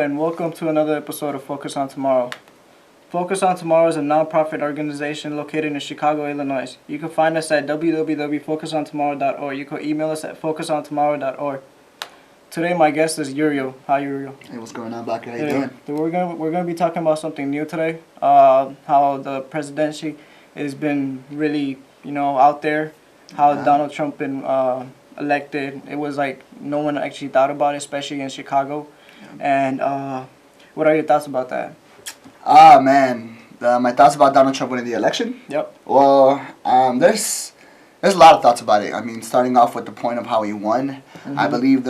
and welcome to another episode of Focus on Tomorrow. Focus on Tomorrow is a nonprofit organization located in Chicago, Illinois. You can find us at www.focusontomorrow.org. You can email us at focusontomorrow.org. Today, my guest is Uriel. Hi, Uriel. Hey, what's going on, Bakker? How you doing? We're gonna be talking about something new today. How the presidency has been really, out there. How Donald Trump been elected. It was like no one actually thought about it, especially in Chicago. And what are your thoughts about that? Man, my thoughts about Donald Trump winning the election? Yep. Well, there's a lot of thoughts about it. I mean, starting off with the point of how he won. Mm-hmm. I believe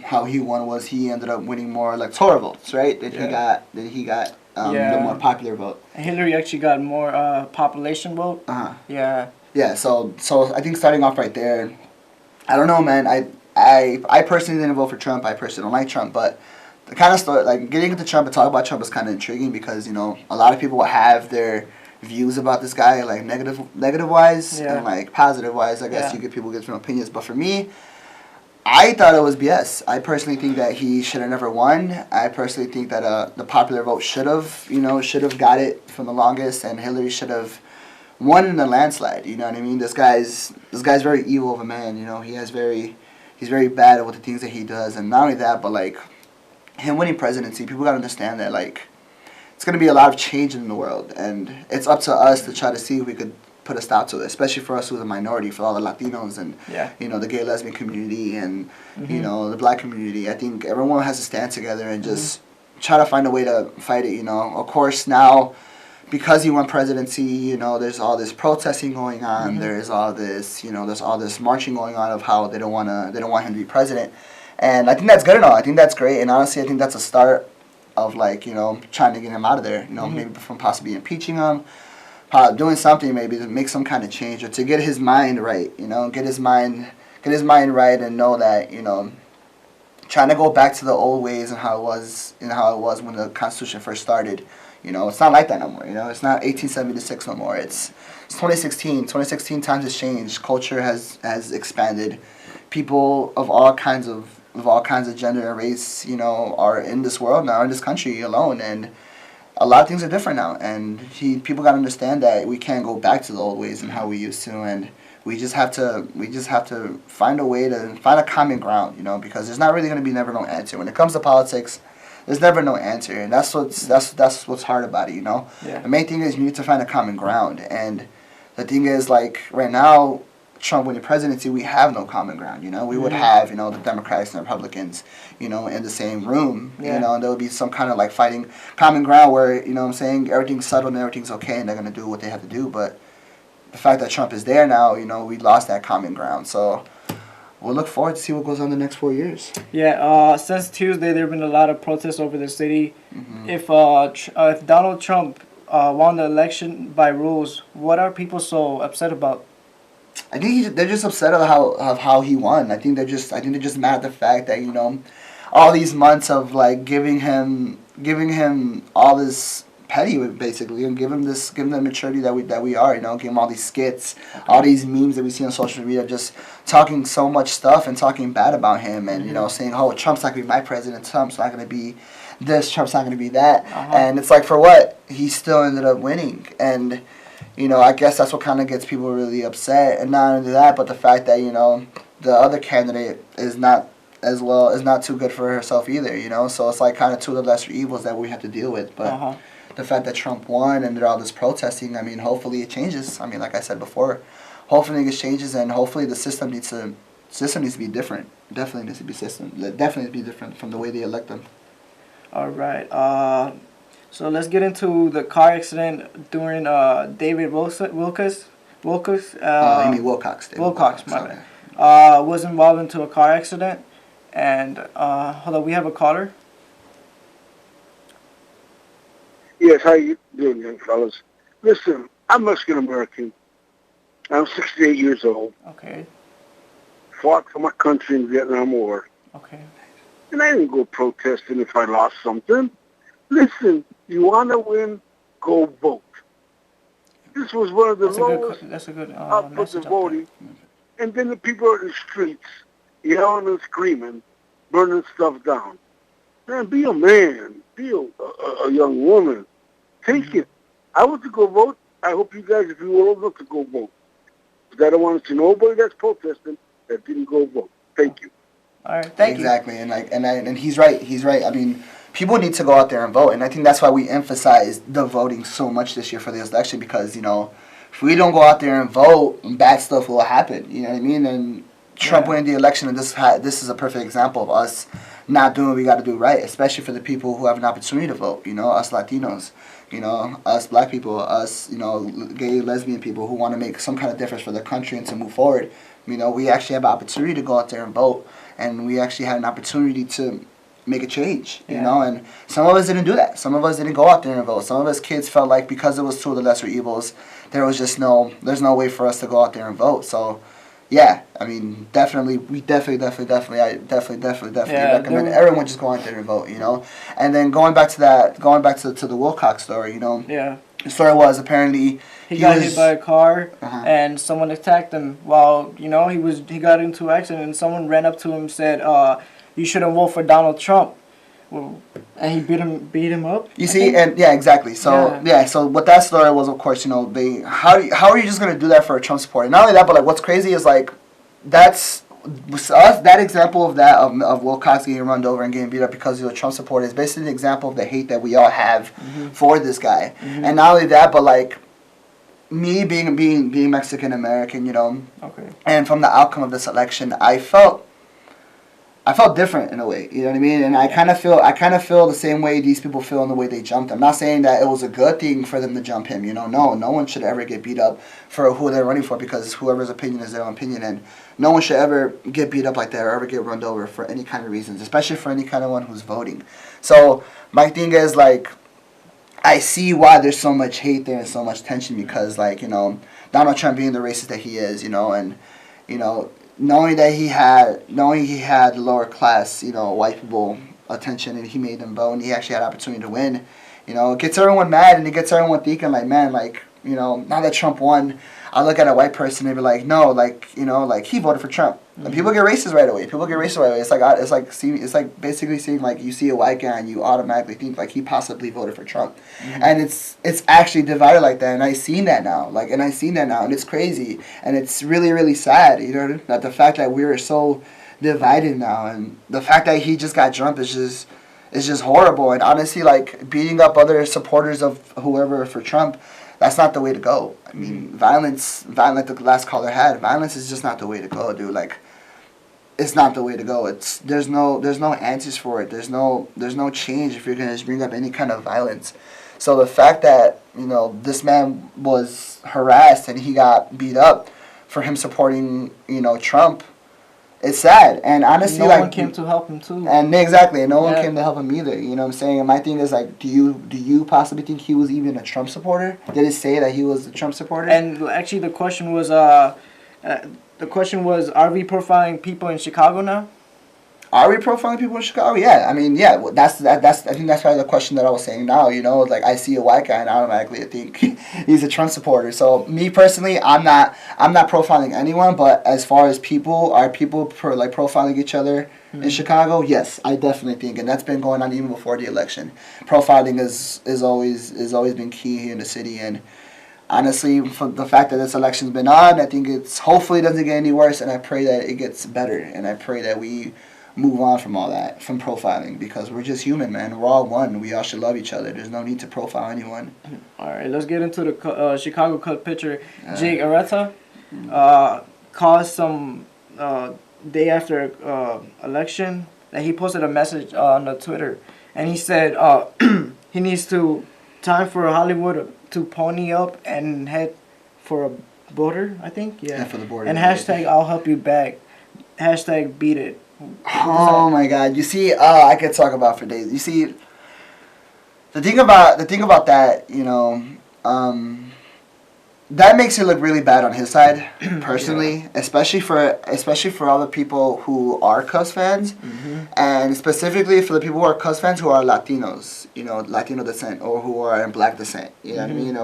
how he won was he ended up winning more electoral votes, right? He got the more popular vote. Hillary actually got more population vote. Yeah. Yeah. So I think starting off right there, I don't know, man. I personally didn't vote for Trump. I personally don't like Trump, but the kind of story, like getting into Trump and talking about Trump is kind of intriguing because a lot of people have their views about this guy, like negative wise and like positive wise. I guess people get different opinions, but for me, I thought it was BS. I personally think that he should have never won. I personally think that the popular vote should have got it from the longest, and Hillary should have won in a landslide. You know what I mean? This guy's very evil of a man. He's very bad at what the things that he does, and not only that, but like him winning presidency, people gotta understand that like it's gonna be a lot of change in the world, and it's up to us to try to see if we could put a stop to it, especially for us who's a minority, for all the Latinos and the gay lesbian community and the black community. I think everyone has to stand together and just try to find a way to fight it. Of course now, because he won presidency, there's all this protesting going on. There's all this, there's all this marching going on of how they don't want him to be president, and I think that's good and all. I think that's great, and honestly, I think that's a start of like trying to get him out of there. Maybe from possibly impeaching him, doing something maybe to make some kind of change or to get his mind right. Get his mind right and know that trying to go back to the old ways and how it was when the Constitution first started. It's not like that no more. It's not 1876 no more. It's 2016. 2016 times has changed. Culture has expanded. People of all kinds of gender and race, are in this world now, in this country alone, and a lot of things are different now. And people gotta understand that we can't go back to the old ways and how we used to, and we just have to find a way to find a common ground, because there's not really gonna be never no answer when it comes to politics. There's never no answer, and that's what's hard about it, Yeah. The main thing is you need to find a common ground, and the thing is, like, right now, Trump winning presidency, we have no common ground, We would have, the Democrats and Republicans, in the same room, and there would be some kind of, like, fighting common ground where, everything's settled and everything's okay, and they're going to do what they have to do, but the fact that Trump is there now, we lost that common ground, so we'll look forward to see what goes on the next 4 years. Yeah, since Tuesday, there have been a lot of protests over the city. If Donald Trump won the election by rules, what are people so upset about? I think they're just upset of how he won. I think they're just mad at the fact that all these months of like giving him all this petty basically, and give him the maturity that we are. Give him all these skits, all these memes that we see on social media, just talking so much stuff and talking bad about him, and saying, oh, Trump's not gonna be my president, Trump's not gonna be this, Trump's not gonna be that, and it's like, for what? He still ended up winning, and I guess that's what kind of gets people really upset, and not only that, but the fact that the other candidate is not too good for herself either. So it's like kind of two of the lesser evils that we have to deal with, but. The fact that Trump won and there all this protesting, I mean, hopefully it changes. I mean, like I said before, hopefully it changes, and hopefully the system needs to be different. Definitely needs to be different from the way they elect them. All right. So let's get into the car accident during David Wilcox. You mean Wilcox? Wilcox, my bad. Was involved into a car accident, and hold on, we have a caller. Yes, how you doing, young fellas? Listen, I'm Mexican-American. I'm 68 years old. Okay. Fought for my country in the Vietnam War. Okay. And I didn't go protesting if I lost something. Listen, you want to win, go vote. This was one of the lowest outputs of voting. And then the people are in the streets yelling and screaming, burning stuff down. Man, be a man. Be a young woman. Take it. I want to go vote. I hope you guys, if you were old enough to go vote. Because I don't want to see nobody that's protesting that didn't go vote. Thank you. All right, thank you. Exactly, and he's right. He's right. I mean, people need to go out there and vote, and I think that's why we emphasize the voting so much this year for this election, because if we don't go out there and vote, bad stuff will happen. You know what I mean? And Trump winning the election, and this is a perfect example of us not doing what we got to do right, especially for the people who have an opportunity to vote. Us Latinos, us Black people, us gay, lesbian people who want to make some kind of difference for their country and to move forward. We actually have an opportunity to go out there and vote, and we actually had an opportunity to make a change, and some of us didn't do that. Some of us didn't go out there and vote. Some of us kids felt like because it was two of the lesser evils, there's no way for us to go out there and vote. So, yeah, I mean, I definitely recommend everyone just go out there and vote, And then going back to the Wilcox story, Yeah. The story was apparently he got hit by a car and someone attacked him while he got into an accident, and someone ran up to him and said, "You shouldn't vote for Donald Trump." Well, and he beat him up. You see, and yeah, exactly. So so what that story was, of course, they how are you just gonna do that for a Trump supporter? Not only that, but like what's crazy is like that's us, that example of Wilcox getting run over and getting beat up because he was a Trump supporter is basically an example of the hate that we all have for this guy. And not only that, but like me being Mexican American, and from the outcome of this election, I felt different in a way, you know what I mean? And I kind of feel the same way these people feel in the way they jumped. I'm not saying that it was a good thing for them to jump him, No one should ever get beat up for who they're running for, because whoever's opinion is their own opinion, and no one should ever get beat up like that or ever get run over for any kind of reasons, especially for any kind of one who's voting. So my thing is, like, I see why there's so much hate there and so much tension, because, like, Donald Trump being the racist that he is, and, knowing he had lower class, white people attention, and he made them vote, and he actually had opportunity to win, it gets everyone mad, and it gets everyone thinking, like, man, like, now that Trump won, I look at a white person and be like, no, like, he voted for Trump. And people get racist right away. It's like basically saying, like, you see a white guy and you automatically think like he possibly voted for Trump. And it's actually divided like that, and I've seen that now. And it's crazy, and it's really, really sad, that the fact that we're so divided now, and the fact that he just got jumped is just horrible. And honestly, like, beating up other supporters of whoever for Trump, that's not the way to go. I mean, violence, like the last caller had, violence is just not the way to go, dude. Like, it's not the way to go. There's no answers for it. There's no change if you're gonna just bring up any kind of violence. So the fact that this man was harassed and he got beat up for him supporting Trump, it's sad. And honestly, no one came to help him too. And exactly, and no one came to help him either. You know what I'm saying? And my thing is, like, do you possibly think he was even a Trump supporter? Did it say that he was a Trump supporter? And actually, the question was, are we profiling people in Chicago now? Are we profiling people in Chicago? Yeah, I mean, yeah. That's I think that's probably the question that I was saying now. Like, I see a white guy and automatically I think he's a Trump supporter. So me personally, I'm not profiling anyone. But as far as people, are people profiling each other in Chicago? Yes, I definitely think, and that's been going on even before the election. Profiling is always been key here in the city, and honestly, for the fact that this election's been on, I think hopefully it doesn't get any worse, and I pray that it gets better, and I pray that we move on from all that, from profiling, because we're just human, man. We're all one. We all should love each other. There's no need to profile anyone. All right, let's get into the Chicago Cubs pitcher, Jake Arrieta. Caused some day after election that he posted a message on the Twitter, and he said he needs time for Hollywood to pony up and head for a border, I think. Yeah, for the border. And hashtag I'll help you back. Hashtag beat it. Oh my God! You see, I could talk about for days. You see, the thing about that, that makes it look really bad on his side, personally, especially for all the people who are Cubs fans, and specifically for the people who are Cubs fans who are Latinos, Latino descent, or who are in Black descent. You know what I mean?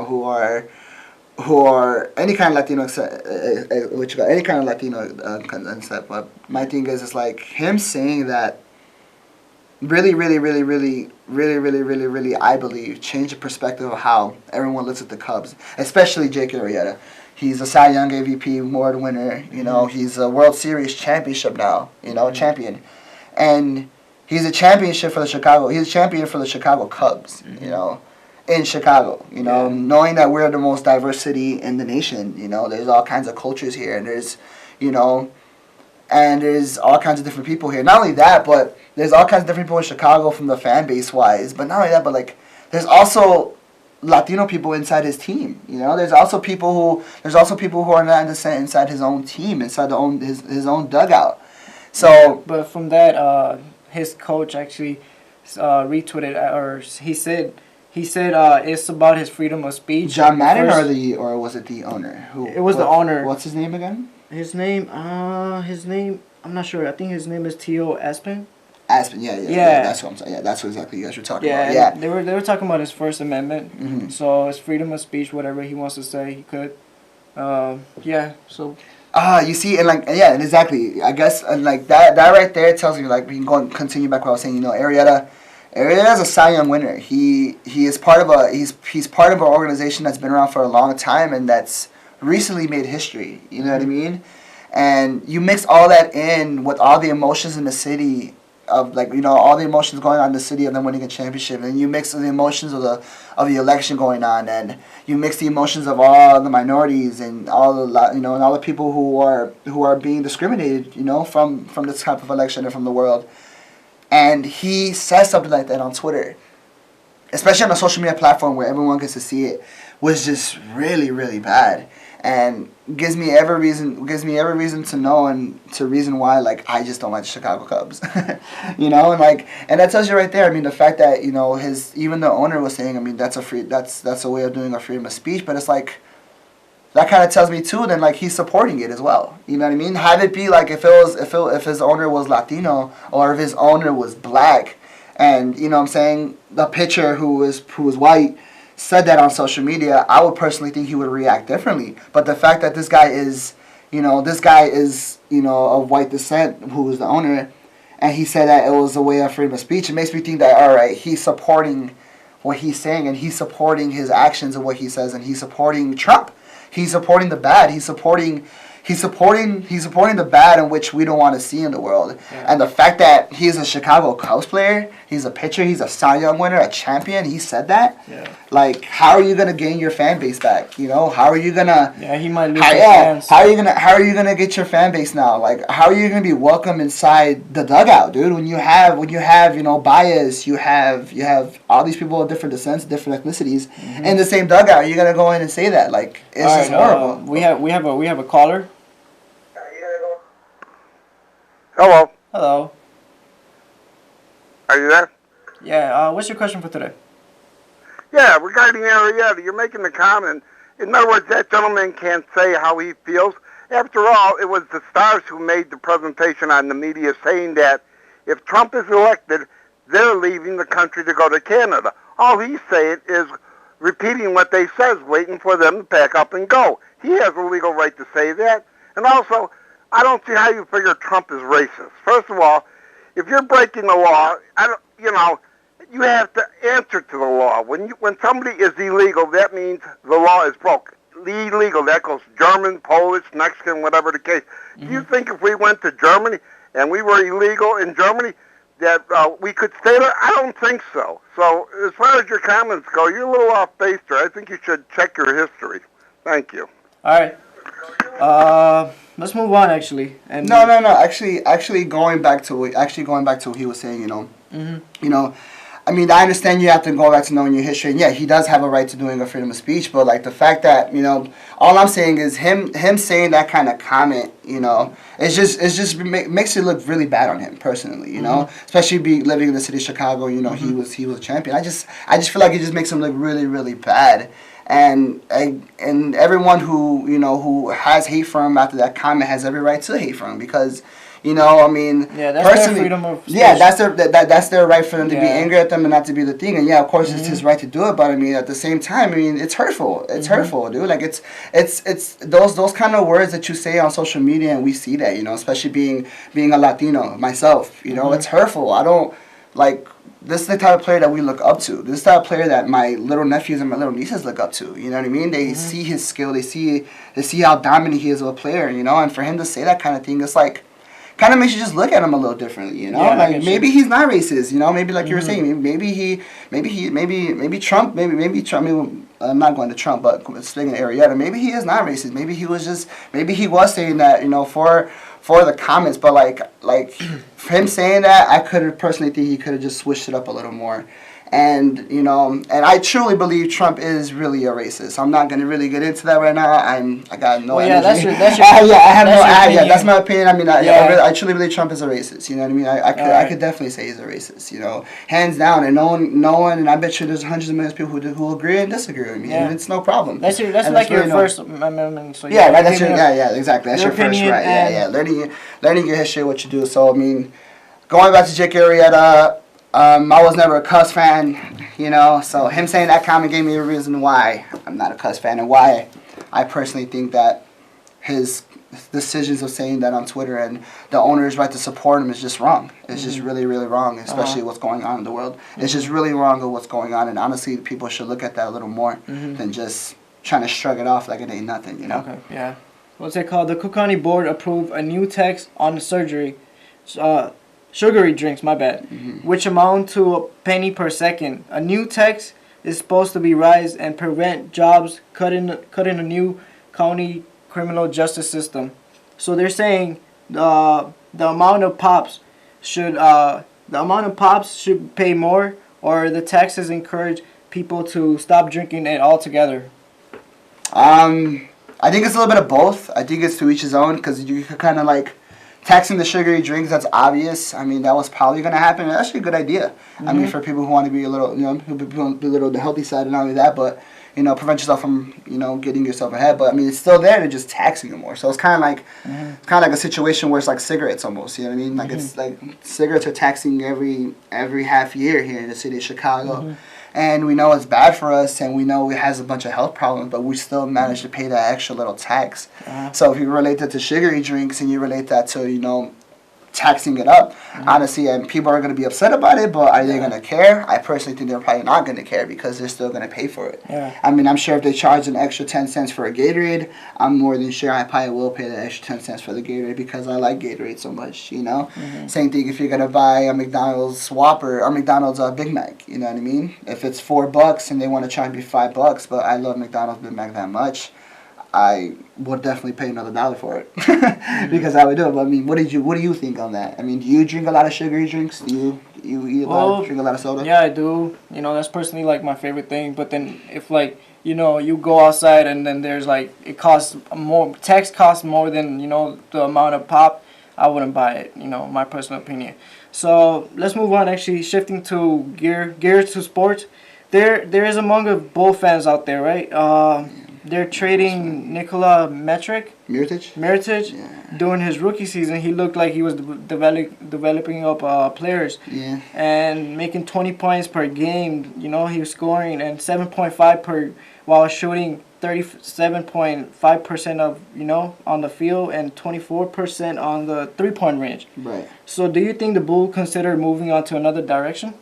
Who are any kind of Latino, any kind of Latino concept. But my thing is, it's like him saying that really, really, really, really, really, really, really, really, I believe, changed the perspective of how everyone looks at the Cubs, especially Jake Arrieta. He's a Cy Young MVP award winner. You know, he's a World Series championship now. You know, champion, and he's a championship for the Chicago. He's a champion for the Chicago Cubs. You know, in Chicago. You know, knowing that we're the most diverse city in the nation. You know, there's all kinds of cultures here, and there's, you know, and there's all kinds of different people here. Not only that, but there's all kinds of different people in Chicago from the fan base wise. But not only that, but like there's also Latino people inside his team. You know, there's also people who are not inside his own team, inside his own dugout. So, but from that, his coach actually retweeted, or he said it's about his freedom of speech. John Madden or was it the owner? It was the owner. What's his name again? His name, I'm not sure. I think his name is Theo Aspen. Aspen, yeah. That's what I'm saying. Yeah, that's what exactly you guys were talking about. Yeah, they were talking about his First Amendment. Mm-hmm. So his freedom of speech, whatever he wants to say, he could. So. You see, and like, yeah, and exactly. I guess, and like that right there tells you, like, we can go and continue back what I was saying. You know, Arrieta is a Cy Young winner. He is part of he's part of an organization that's been around for a long time and that's recently made history. You know what I mean? And you mix all that in with all the emotions in the city of, like, you know, all the emotions going on in the city of them winning a championship, and you mix the emotions of the election going on, and you mix the emotions of all the minorities and all the, you know, and all the people who are being discriminated, you know, from this type of election and from the world. And he says something like that on Twitter, especially on a social media platform where everyone gets to see it, was just really, really bad. And gives me every reason to know and to reason why, like, I just don't like the Chicago Cubs. You know, and that tells you right there. I mean, the fact that, you know, even the owner was saying, I mean, that's a way of doing a freedom of speech, but it's like, that kind of tells me too, then, like, he's supporting it as well. You know what I mean? Have it be like if his owner was Latino or if his owner was black, and, you know what I'm saying, the pitcher who was white said that on social media, I would personally think he would react differently. But the fact that this guy is, you know, of white descent, who was the owner, and he said that it was a way of freedom of speech, it makes me think that, all right, he's supporting what he's saying, and he's supporting his actions and what he says, and he's supporting Trump. He's supporting the bad. He's supporting the bad in which we don't want to see in the world. Yeah. And the fact that he's a Chicago Cubs player, he's a pitcher, he's a Cy Young winner, a champion, he said that. Yeah. Like, how are you gonna gain your fan base back? You know, how are you gonna? Yeah, he might lose his fans. How are you gonna get your fan base now? Like, how are you gonna be welcome inside the dugout, dude? When you have you know, bias, you have all these people of different descents, different ethnicities in the same dugout. You're gonna go in and say that? Like, it's just horrible. We have a caller. Hello. Hello. Are you there? Yeah. What's your question for today? Yeah, regarding Arrieta, you're making the comment. In other words, that gentleman can't say how he feels. After all, it was the Stars who made the presentation on the media saying that if Trump is elected, they're leaving the country to go to Canada. All he's saying is repeating what they says, waiting for them to pack up and go. He has a legal right to say that. And also, I don't see how you figure Trump is racist. First of all, if you're breaking the law, you have to answer to the law. When somebody is illegal, that means the law is broke. Illegal, that goes German, Polish, Mexican, whatever the case. Do you think if we went to Germany and we were illegal in Germany, that we could stay there? I don't think so. So as far as your comments go, you're a little off base there. I think you should check your history. Thank you. All right. Let's move on, actually. And no. Actually, going back to what he was saying, you know, you know, I mean, I understand you have to go back to knowing your history, and yeah, he does have a right to doing a freedom of speech, but like the fact that, you know, all I'm saying is him saying that kind of comment, you know, it's just makes it look really bad on him personally, you know, especially living in the city of Chicago, you know, he was a champion. I just feel like it just makes him look really, really bad. And everyone who has hate for him after that comment has every right to hate for him, because, you know, I mean, that's their freedom of speech. Yeah, that's their right for them to be angry at them and not to be the thing. And yeah, of course, it's his right to do it. But I mean, at the same time, I mean, it's hurtful. It's hurtful, dude. Like it's those kind of words that you say on social media, and we see that, you know, especially being a Latino myself. You know, it's hurtful. like, this is the type of player that we look up to. This is the type of player that my little nephews and my little nieces look up to. You know what I mean? They see his skill. They see how dominant he is of a player, you know? And for him to say that kind of thing, it's like, kind of makes you just look at him a little differently, you know? Yeah, like, maybe he's not racist, you know? Maybe, like you were saying, maybe Trump, maybe Trump, I'm not going to Trump, but speaking of Arietta, maybe he is not racist. Maybe he was saying that, you know, for the comments, but like him saying that, I could personally think he could have just switched it up a little more. And, you know, and I truly believe Trump is really a racist. I'm not going to really get into that right now. I got no energy. That's that's my opinion. I mean, I truly believe Trump is a racist. You know what I mean? I could definitely say he's a racist, you know, hands down. And no one, and I bet you there's hundreds of millions of people who agree and disagree with me. Yeah. And it's no problem. That's like your first amendment. So yeah, right. That's exactly. That's your first right. Yeah. Learning your history, what you do. So, I mean, going back to Jake Arrieta, I was never a Cuz fan, you know, so him saying that comment gave me a reason why I'm not a Cuz fan and why I personally think that his decisions of saying that on Twitter and the owner's right to support him is just wrong. It's just really, really wrong, especially what's going on in the world. It's just really wrong with what's going on, and honestly, people should look at that a little more than just trying to shrug it off like it ain't nothing, you know? Okay, yeah. What's it called? The Cook County Board approved a new tax on the sugary drinks, which amount to a penny per second. A new tax is supposed to be raised and prevent jobs cut in a new county criminal justice system. So they're saying the amount of pops should pay more, or the taxes encourage people to stop drinking it altogether. I think it's a little bit of both. I think it's to each his own, because you could kind of like taxing the sugary drinks, that's obvious. I mean, that was probably going to happen. It's actually a good idea. I mean, for people who want to be a little, you know, who be a little the healthy side, and not only that, but, you know, prevent yourself from, you know, getting yourself ahead. But I mean, it's still there. They're just taxing you more. So it's kind of like, a situation where it's like cigarettes almost. You know what I mean? Like it's like cigarettes are taxing every half year here in the city of Chicago. And we know it's bad for us, and we know it has a bunch of health problems, but we still manage to pay that extra little tax. So if you relate that to sugary drinks and you relate that to, you know, taxing it up, honestly, and people are going to be upset about it, but are they going to care? I personally think they're probably not going to care, because they're still going to pay for it. I mean, I'm sure if they charge an extra 10 cents for a Gatorade, I'm more than sure I probably will pay the extra 10 cents for the Gatorade, because I like Gatorade so much, you know? Same thing if you're going to buy a McDonald's Whopper or McDonald's Big Mac, you know what I mean? If it's $4 and they want to charge me $5, but I love McDonald's Big Mac that much, I would definitely pay another $1 for it, because I would do it. But I mean, what do you think on that? I mean, do you drink a lot of sugary drinks? Do you eat drink a lot of soda? Yeah, I do. You know, that's personally like my favorite thing. But then if like, you know, you go outside and then there's like, it costs more, tax costs more than, you know, the amount of pop, I wouldn't buy it, you know, my personal opinion. So let's move on, actually shifting to gears to sports. There is among the Bull fans out there, right? They're trading Nikola Mirotic during his rookie season. He looked like he was developing up players and making 20 points per game. You know, he was scoring and 7.5 per while shooting 37.5% of, you know, on the field and 24% on the 3-point range. Right. So do you think the Bulls consider moving on to another direction?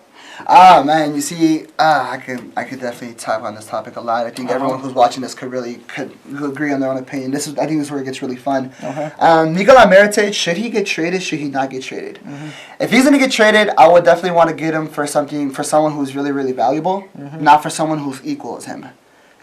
Man, you see, I could definitely talk on this topic a lot. I think everyone who's watching this could agree on their own opinion. I think this is where it gets really fun. Nikola Mirotic, should he get traded? Should he not get traded? If he's gonna get traded, I would definitely want to get him for someone who's really, really valuable, not for someone who's equal as him.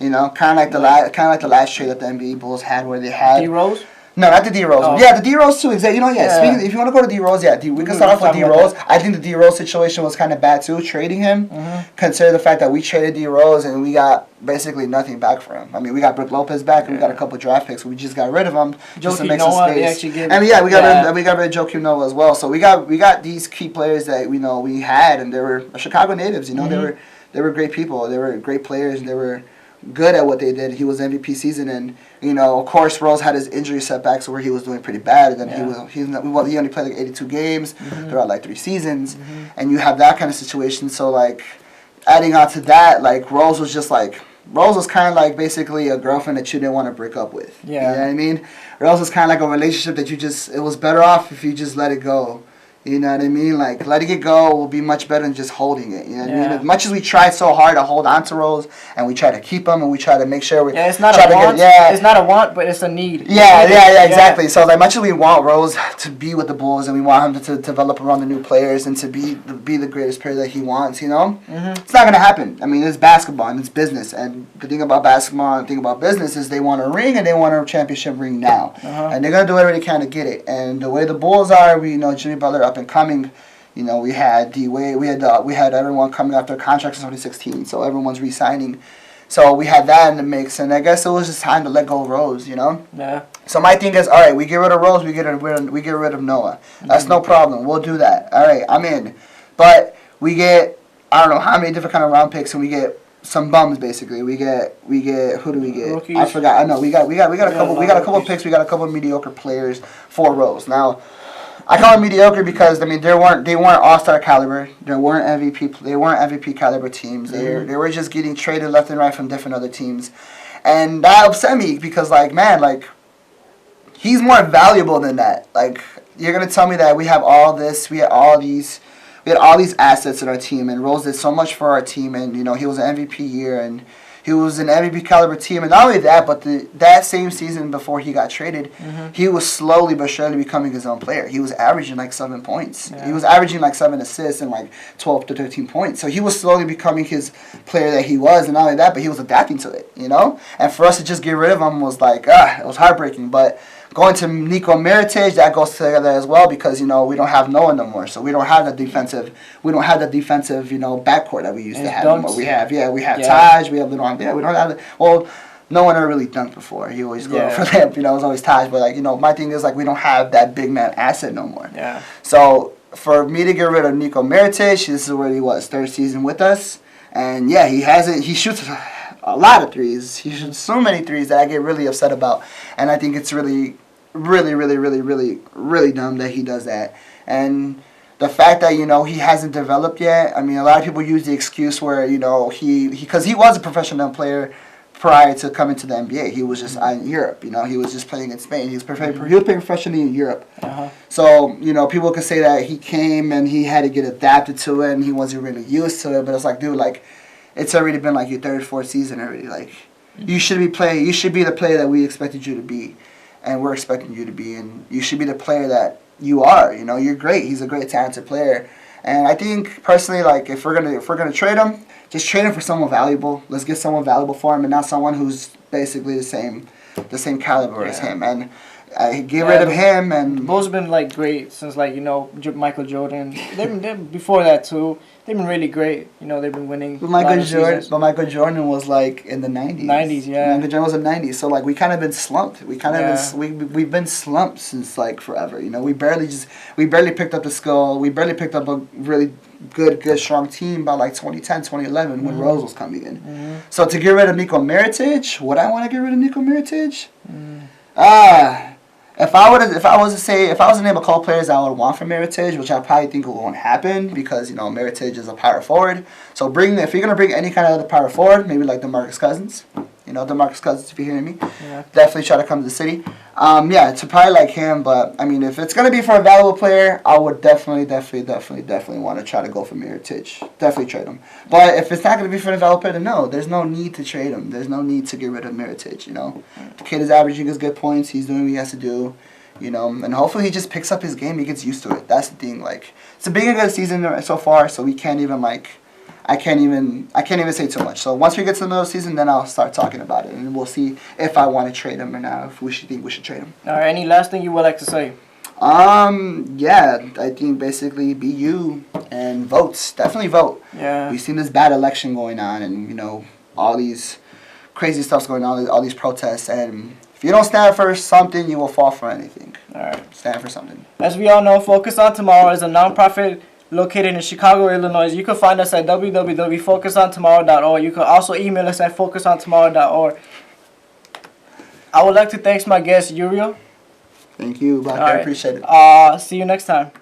You know, kind of like the last trade that the NBA Bulls had, where they had D-Rose. No, not the D-Rose. Oh. Yeah, the D-Rose too. Exactly. You know, Speaking, if you want to go to D-Rose, we can start off with D-Rose. I think the D-Rose situation was kind of bad too, trading him. Consider the fact that we traded D-Rose and we got basically nothing back for him. I mean, we got Brook Lopez back and we got a couple draft picks. We just got rid of him just to make some space. We got rid of Joakim Noah as well. So we got these key players that we know we had, and they were Chicago natives. You know, they were great people. They were great players, and they were good at what they did. He was MVP season, and you know, of course, Rose had his injury setbacks where he was doing pretty bad, and then he only played like 82 games throughout like 3 seasons, and you have that kind of situation. So like, adding on to that, like Rose was kind of like basically a girlfriend that you didn't want to break up with. You know what I mean? Rose was kind of like a relationship that it was better off if you just let it go. You know what I mean? Like, letting it go will be much better than just holding it. You know what I mean? Yeah. As much as we try so hard to hold on to Rose and we try to keep them and we try to make sure we it's not try a to want. get, It's not a want, but it's a need. Yeah, exactly. So, like, much as we want Rose to be with the Bulls and we want him to develop around the new players and to be the greatest player that he wants, you know? It's not going to happen. I mean, it's basketball and it's business. And the thing about basketball and the thing about business is they want a ring and they want a championship ring now. And they're going to do whatever they can to get it. And the way the Bulls are, we know Jimmy Butler up and coming. You know, we had D-Wade, we had everyone coming off their contracts in 2016, so everyone's re-signing. So we had that in the mix, and I guess it was just time to let go of Rose, you know? Yeah. So my thing is, all right, we get rid of Rose, we get rid of Noah. That's no problem. We'll do that. All right, I'm in. But we get, I don't know how many different kind of round picks, and we get some bums basically. We get who do we get? Rookies. I forgot. I know we got a couple picks. We got a couple of mediocre players for Rose. Now, I call them mediocre because I mean they weren't all-star caliber. They weren't MVP caliber teams. They were just getting traded left and right from different other teams, and that upset me because like man, like he's more valuable than that. Like you're gonna tell me that we have all this, we had all these assets in our team, and Rose did so much for our team, and you know he was an MVP year and. He was an MVP caliber team, and not only that, but that same season before he got traded, he was slowly but surely becoming his own player. He was averaging like 7 points. Yeah. He was averaging like 7 assists and like 12 to 13 points. So he was slowly becoming his player that he was, and not only that, but he was adapting to it, you know? And for us to just get rid of him was like, it was heartbreaking. But going to Nico Mirotic, that goes together as well because, you know, we don't have Noah no more. So we don't have the defensive, you know, backcourt that we used to have anymore. We have Taj, we don't have, well, no one ever really dunked before. He always go for them, you know, it was always Taj. But, like, you know, my thing is, like, we don't have that big man asset no more. Yeah. So for me to get rid of Nico Mirotic, this is where he was, third season with us. And, yeah, he shoots a lot of threes. He shoots so many threes that I get really upset about. And I think it's really, really, really, really, really, really dumb that he does that. And the fact that, you know, he hasn't developed yet, I mean, a lot of people use the excuse where, you know, because he was a professional player prior to coming to the NBA. He was just in Europe, you know. He was just playing in Spain. He was playing professionally in Europe. So, you know, people could say that he came and he had to get adapted to it and he wasn't really used to it. But it's like, dude, like, it's already been like your third, fourth season already. Like, you should be the player that we expected you to be, and we're expecting you to be, and you should be the player that you are. You know, you're great. He's a great, talented player, and I think personally, like, if we're gonna trade him, just trade him for someone valuable. Let's get someone valuable for him, and not someone who's basically the same caliber as him. And get rid of him. And Bulls have been like great since like you know Michael Jordan. They've been before that too. They've been really great. You know they've been winning. But Michael Jordan was like in the 90s. 90s, yeah. Michael Jordan was in the 90s, so like we kind of been slumped. We've been slumped since like forever. You know, we barely picked up the skill. We barely picked up a really good strong team by like 2010, 2011 when Rose was coming in. So to get rid of Nico Mirotic, would I want to get rid of Nico Mirotic? If I was to name a couple players I would want from Mirotic, which I probably think won't happen because, you know, Mirotic is a power forward. So if you're gonna bring any kind of other power forward, maybe like DeMarcus Cousins. You know, DeMarcus Cousins, if you're hearing me. Yeah. Definitely try to come to the city. To probably like him, but I mean, if it's gonna be for a valuable player, I would definitely want to try to go for Mirotic. Definitely trade him. But if it's not gonna be for a valuable player, then no, there's no need to trade him. There's no need to get rid of Mirotic. You know, the kid is averaging his good points. He's doing what he has to do. You know, and hopefully he just picks up his game. He gets used to it. That's the thing. Like, it's a big good season so far, so we can't even like. I can't even say too much. So once we get to the middle of the season, then I'll start talking about it, and we'll see if I want to trade him or not. If we should trade him. All right. Any last thing you would like to say? Yeah, I think basically be you and vote. Definitely vote. Yeah. We've seen this bad election going on, and you know all these crazy stuff's going on, all these protests, and if you don't stand for something, you will fall for anything. All right. Stand for something. As we all know, Focus on Tomorrow is a nonprofit located in Chicago, Illinois. You can find us at www.focusontomorrow.org. You can also email us at focusontomorrow.org. I would like to thank my guest, Uriel. Thank you, Black. I appreciate it. See you next time.